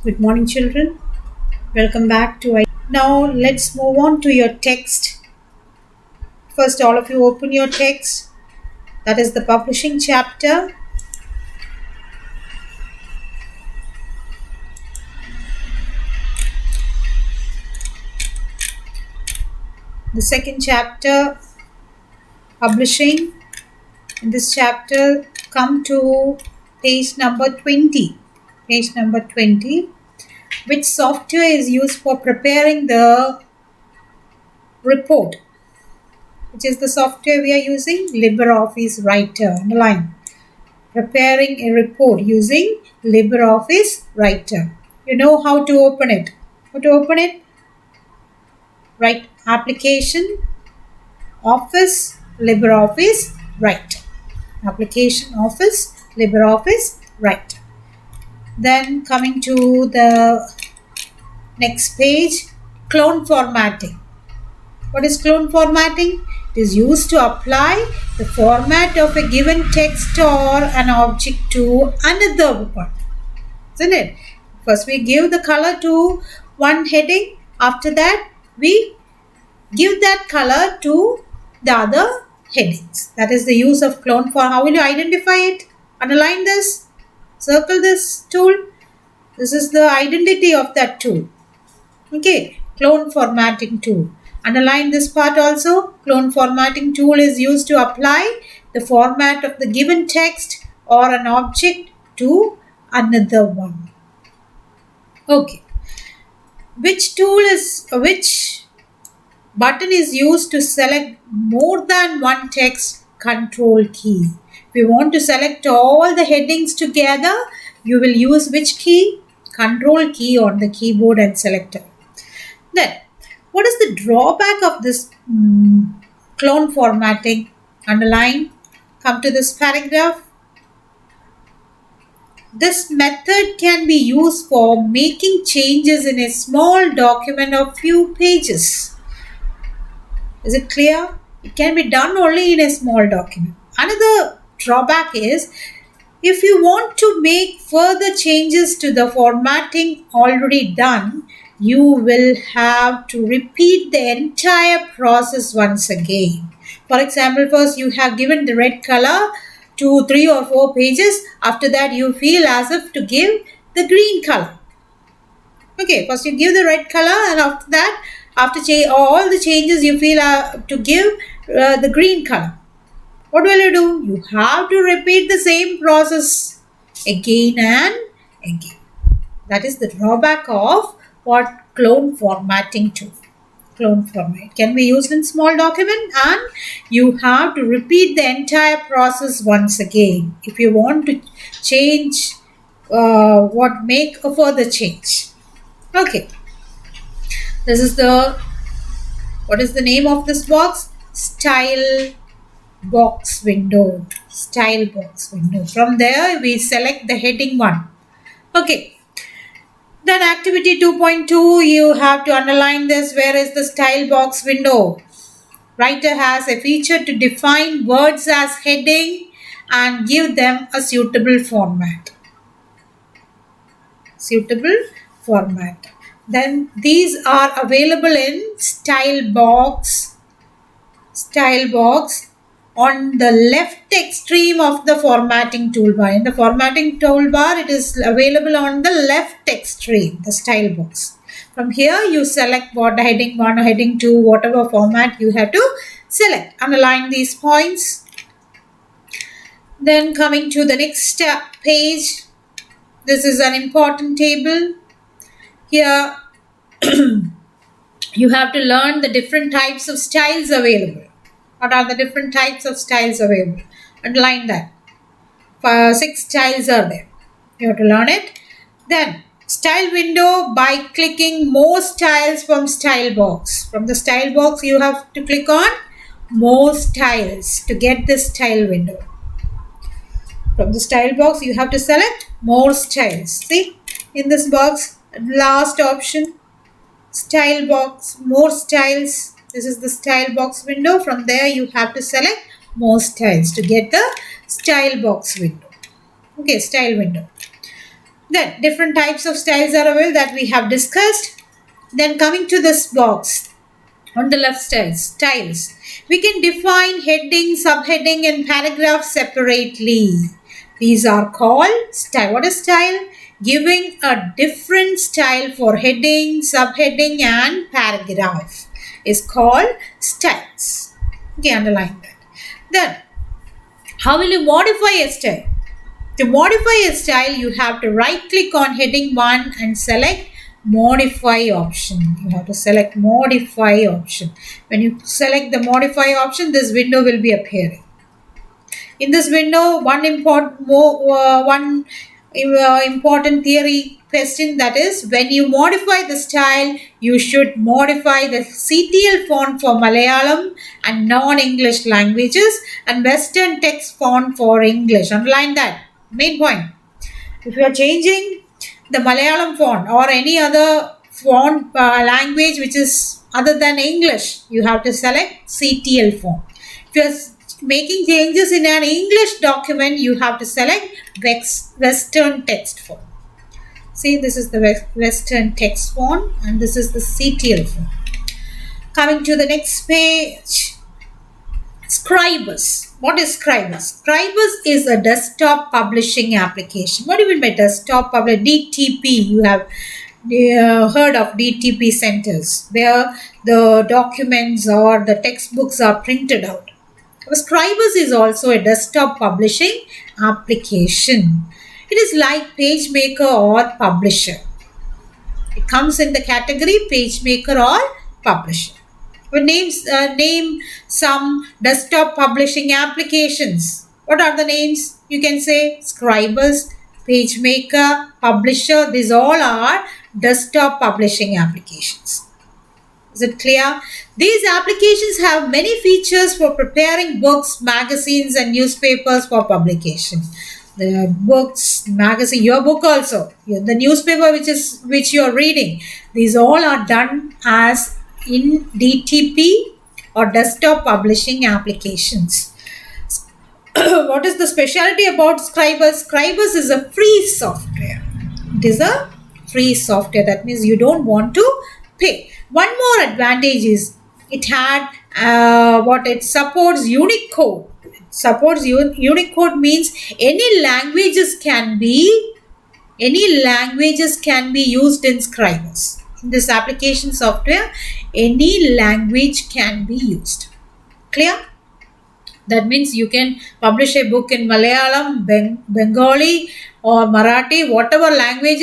Good morning, children. Welcome back to. Now, let's move on to your text. First, all of you open your text. That is the publishing chapter. The second chapter, publishing. In this chapter, come to page number 20. Page number 20. Which software is used for preparing the report? Which is the software we are using? LibreOffice Writer. Underline. Preparing a report using LibreOffice Writer. You know how to open it. How to open it? Write application, office, LibreOffice Writer. Application, office, LibreOffice Writer. Then coming to the next page, clone formatting. What is clone formatting? It is used to apply the format of a given text or an object to another one. Isn't it? First we give the color to one heading. After that we give that color to the other headings. That is the use of clone form. How will you identify it? Underline this. Circle this tool. This is the identity of that tool. Okay. Clone formatting tool. Underline this part also. Clone formatting tool is used to apply the format of the given text or an object to another one. Okay. Which button is used to select more than one text? Control key. If you want to select all the headings together, you will use which key? Control key on the keyboard and selector. Then, what is the drawback of this clone formatting? Underline. Come to this paragraph. This method can be used for making changes in a small document of few pages. Is it clear? It can be done only in a small document. Another drawback is if you want to make further changes to the formatting already done, you will have to repeat the entire process once again. For example, first you have given the red color to 3 or 4 pages. After that, you feel as if to give the green color. Okay, first you give the red color and after that, after all the changes you feel to give the green color. What will you do? You have to repeat the same process again and again. That is the drawback of what clone formatting tool. Clone format can be used in small document and you have to repeat the entire process once again if you want to change make a further change. Okay. This is what is the name of this box? Style box window. Style box window. From there we select the heading 1. Okay. Then activity 2.2, you have to underline this. Where is the style box window? Writer has a feature to define words as heading and give them a suitable format. Suitable format. Then these are available in style box on the left extreme of the formatting toolbar. In the formatting toolbar, it is available on the left extreme, the style box. From here, you select what heading 1 or heading 2, whatever format you have to select. Underline these points. Then coming to the next page, this is an important table. Here, you have to learn the different types of styles available. What are the different types of styles available? Underline that. 6 styles are there. You have to learn it. Then, style window by clicking more styles from style box. From the style box, you have to click on more styles to get this style window. From the style box, you have to select more styles. See, in this box, last option, style box, more styles. This is the style box window. From there, you have to select more styles to get the style box window. Okay, style window. Then different types of styles are available that we have discussed. Then coming to this box on the left styles. We can define heading, subheading and paragraph separately. These are called style. What is style? Giving a different style for heading, subheading and paragraph is called styles. Okay, underline that. Then, how will you modify a style? To modify a style, you have to right click on heading 1 and select modify option. You have to select modify option. When you select the modify option, this window will be appearing. In this window, one important theory question, that is, when you modify the style, you should modify the CTL font for Malayalam and non-English languages and Western text font for English. Underline that. Main point. If you are changing the Malayalam font or any other font language which is other than English, you have to select CTL font. If you are making changes in an English document, you have to select Western text font. See, this is the Western text font and this is the CTL font. Coming to the next page. Scribus. What is Scribus? Scribus is a desktop publishing application. What do you mean by desktop publishing? DTP. You have heard of DTP centers where the documents or the textbooks are printed out. Scribus is also a desktop publishing application. It is like PageMaker or Publisher. It comes in the category PageMaker or Publisher. We name some desktop publishing applications. What are the names? You can say Scribus, PageMaker, Publisher. These all are desktop publishing applications. Is it clear? These applications have many features for preparing books, magazines and newspapers for publication. The books, magazine, your book also, the newspaper which you are reading, these all are done as in DTP or desktop publishing applications. What is the specialty about Scribus? Scribus is a free software. It is a free software. That means you don't want to pay. One more advantage is it supports Unicode. Supports Unicode means any languages can be used in Scribus. In this application software, any language can be used. Clear? That means you can publish a book in Malayalam, Bengali or Marathi, whatever language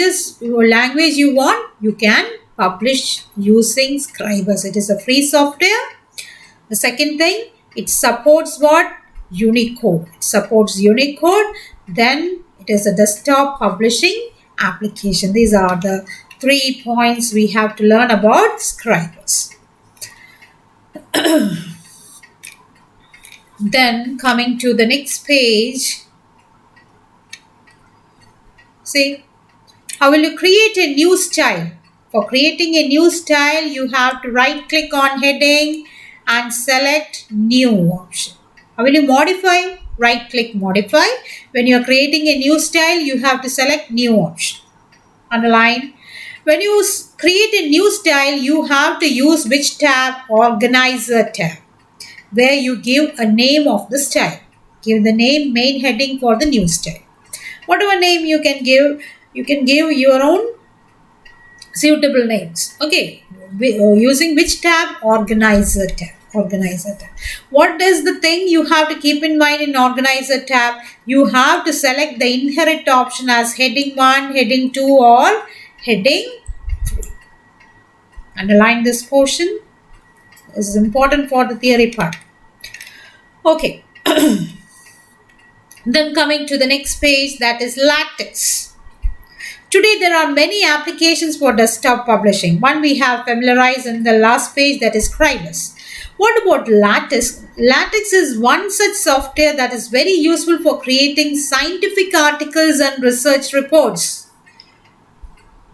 you want, you can publish using Scribus. It is a free software. The second thing, it supports what? Unicode. It supports Unicode. Then it is a desktop publishing application. These are the 3 points we have to learn about Scribus. Then coming to the next page. See, how will you create a new style? For creating a new style, you have to right click on heading and select new option. How will you modify? Right click modify. When you are creating a new style, you have to select new option. Underline. When you create a new style, you have to use which tab? Organizer tab, where you give a name of the style. Give the name, main heading for the new style. Whatever name you can give your own suitable names. Okay, using which tab? Organizer tab. Organizer tab. What is the thing you have to keep in mind in Organizer tab? You have to select the inherit option as heading 1, heading 2 or heading 3. Underline this portion. This is important for the theory part. Okay. Then coming to the next page, that is LaTeX. Today there are many applications for desktop publishing. One we have familiarized in the last page, that is Scribus. What about LaTeX? LaTeX is one such software that is very useful for creating scientific articles and research reports.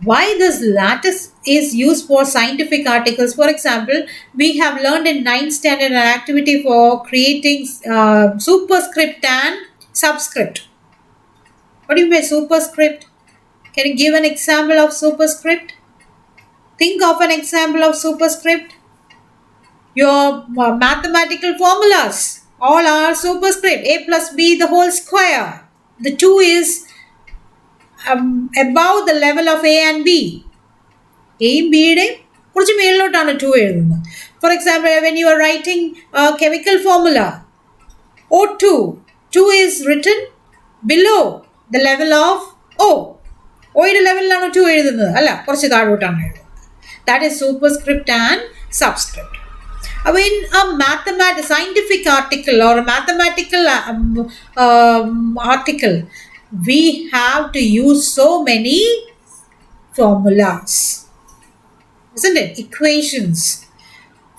Why this LaTeX is used for scientific articles? For example, we have learned in 9th standard an activity for creating superscript and subscript. What do you mean by superscript? Can you give an example of superscript? Think of an example of superscript. Your mathematical formulas all are superscript. A plus b the whole square. The 2 is above the level of A and B. A B കുറച്ച് മേളിലോട്ടാണ് 2 എഴുതുന്നത്. For example, when you are writing a chemical formula, O2, 2 is written below the level of O. Oയുടെ ലെവലിലാണ് 2 എഴുതുന്നത്, അല്ല കുറച്ച് താഴോട്ടാണ് എഴുതുന്നത്. That is superscript and subscript. In a scientific article or a mathematical article, we have to use so many formulas, isn't it? Equations.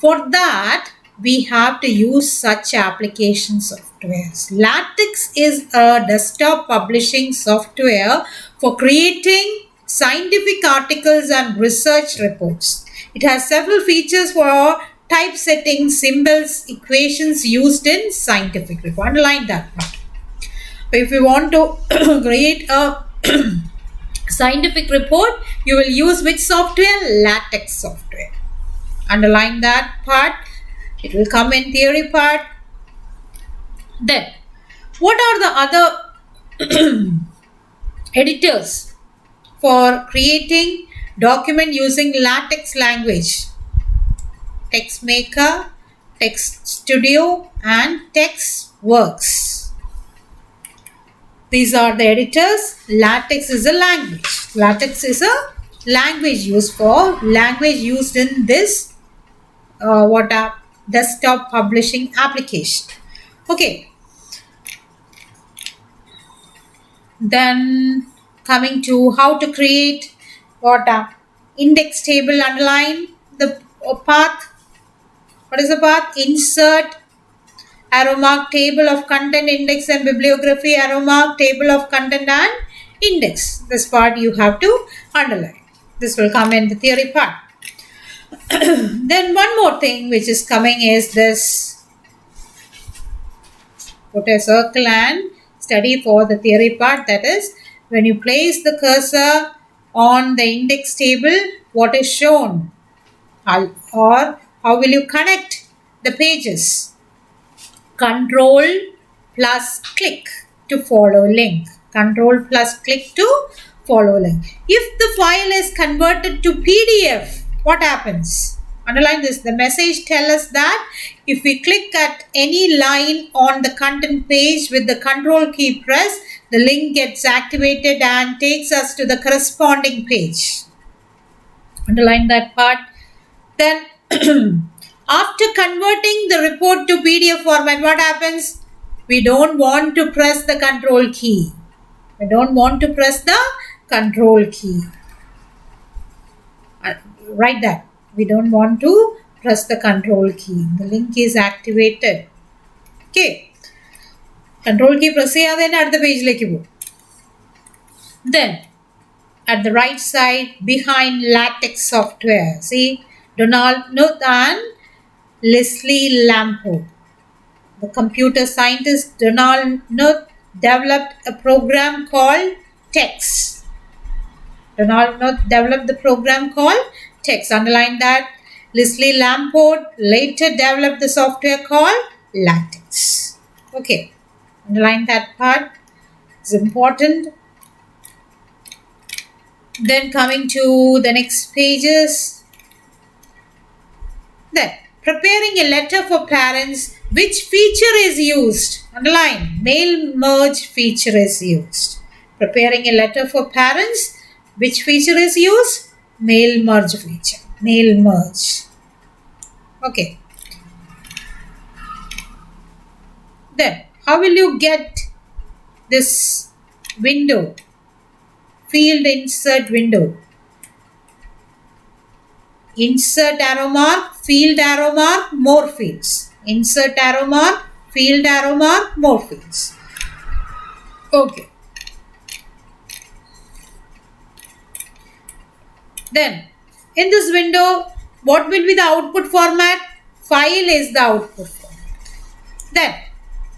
For that, we have to use such application softwares. LaTeX is a desktop publishing software for creating scientific articles and research reports. It has several features for typesetting, symbols, equations used in scientific report. Underline that part. If you want to create a scientific report, you will use which software? LaTeX software. Underline that part. It will come in theory part. Then, what are the other editors for creating document using LaTeX language? TextMaker, TextStudio, and TextWorks. These are the editors. LaTeX is a language. LaTeX is a language used in this desktop publishing application. Okay. Then coming to how to create index table. Underline the path. What is the path? Insert, arrow mark, table of content, index and bibliography, arrow mark, table of content and index. This part you have to underline. This will come in the theory part. Then one more thing which is coming is this. Put a circle and study for the theory part. That is, when you place the cursor on the index table, what is shown? Or how will you connect the pages? Control plus click to follow link. Control plus click to follow link. If the file is converted to PDF, what happens? Underline this. The message tells us that if we click at any line on the content page with the control key pressed, the link gets activated and takes us to the corresponding page. Underline that part. Then after converting the report to PDF format, what happens? We don't want to press the control key. We don't want to press the control key. Write that. We don't want to press the control key. The link is activated. Okay. Control key press cheyadene adutha page like go. Then at the right side behind LaTeX software, see Donald Knuth and Leslie Lamport. The computer scientist Donald Knuth developed a program called TeX. Donald Knuth developed the program called TeX. Underline that. Leslie Lamport later developed the software called LaTeX. Okay. Underline that part. It's important. Then coming to the next pages. Then preparing a letter for parents, which feature is used? Underline, mail merge feature is used. Preparing a letter for parents, which feature is used? Mail merge feature. Mail merge. Okay. Then, how will you get this window? Field insert window. Insert arrow mark, field arrow mark, more fields. Insert arrow mark, field arrow mark, more fields. Okay. Then, in this window, what will be the output format? File is the output format. Then,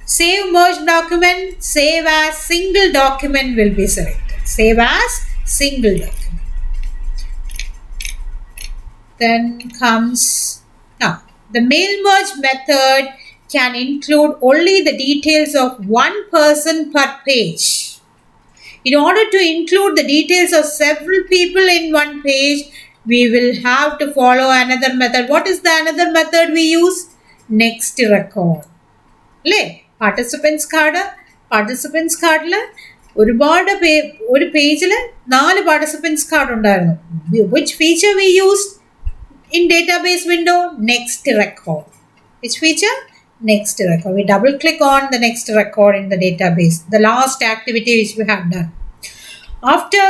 save merged document, save as single document will be selected. Save as single document. Then comes now the mail merge method can include only the details of one person per page. In order to include the details of several people in one page, we will have to follow another method. What is the another method we use? Next record. അല്ലേ participants കാർഡിൽ ഒരുപാട് ഒരു പേജിൽ 4 participants card ഉണ്ടായിരുന്നു. Which feature we used in database window? Next record. Which feature? Next record. We double click on the next record in the database, the last activity which we have done. After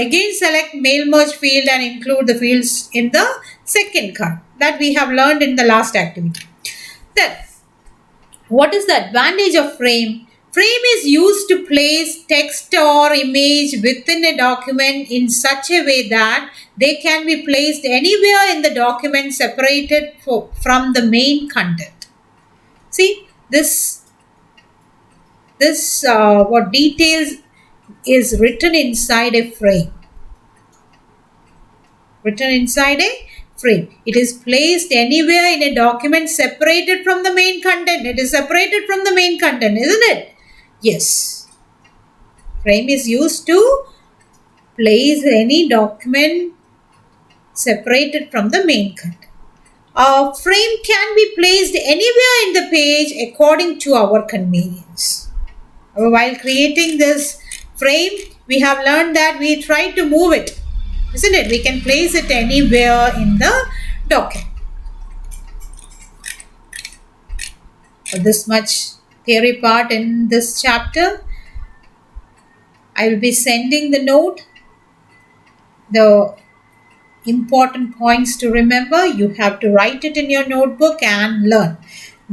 again select mail merge field and include the fields in the second card that we have learned in the last activity. Then what is the advantage of frame? Frame is used to place text or image within a document in such a way that they can be placed anywhere in the document separated from the main content. See, this what details is written inside a frame. Written inside a frame. It is placed anywhere in a document separated from the main content. It is separated from the main content, isn't it? Yes. Frame is used to place any document separated from the main content. A frame can be placed anywhere in the page according to our convenience. While creating this frame, we have learned that we try to move it, isn't it? We can place it anywhere in the document. So this much theory part in this chapter. I will be sending the note, the important points to remember. You have to write it in your notebook and learn.